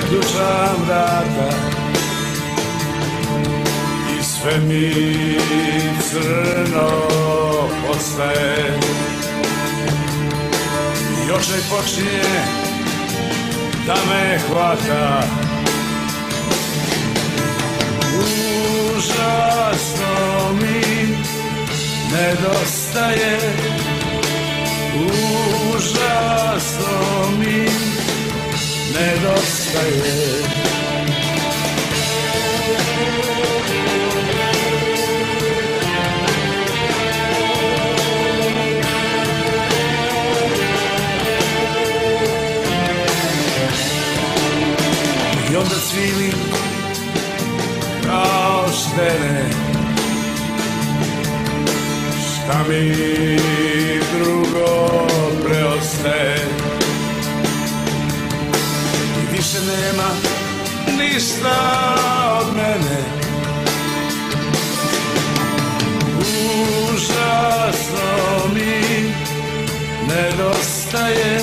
zaključam vrata i sve mi crno postaje. I očaj počinje da me hvata. Užasno mi nedostaje, užasno mi nedostaje. I onda cvilim kao štene, šta mi drugo preostaje. I više nema ništa od mene. Užasno mi nedostaje,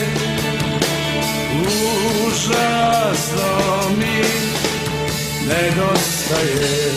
užasno mi nedostaje.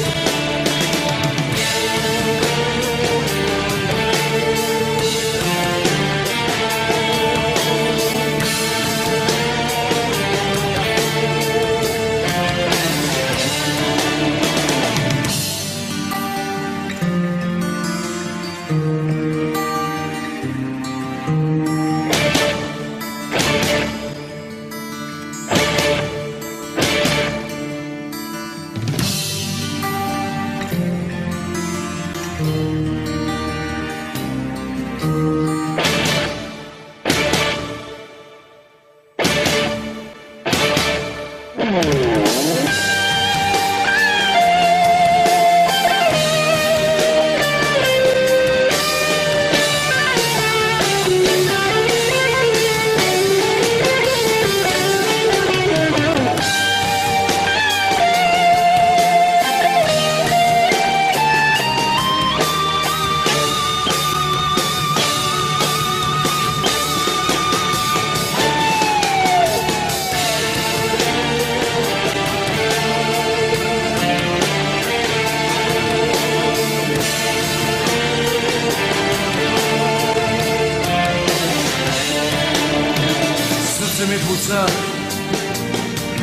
Srce mi puca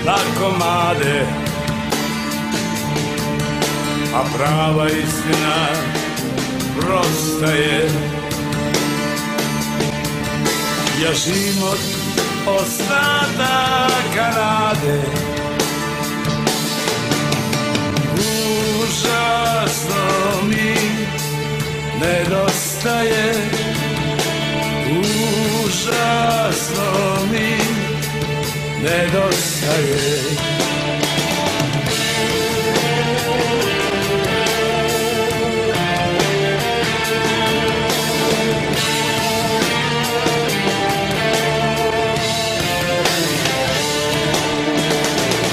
na komade, a prava istina prosta je. Ja živim od ostataka nade. Užasno mi nedostaje, užasno mi nedostaje.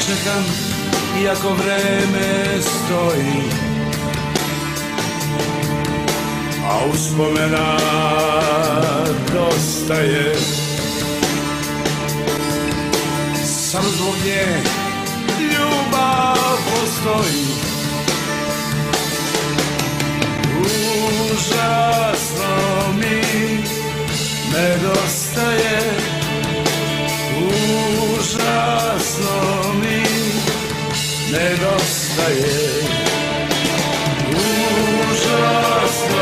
Čekam iako vreme stoji, a uspomena dosta je. Samo zbog nje ljubav postoji. Užasno mi nedostaje, užasno mi nedostaje, užasno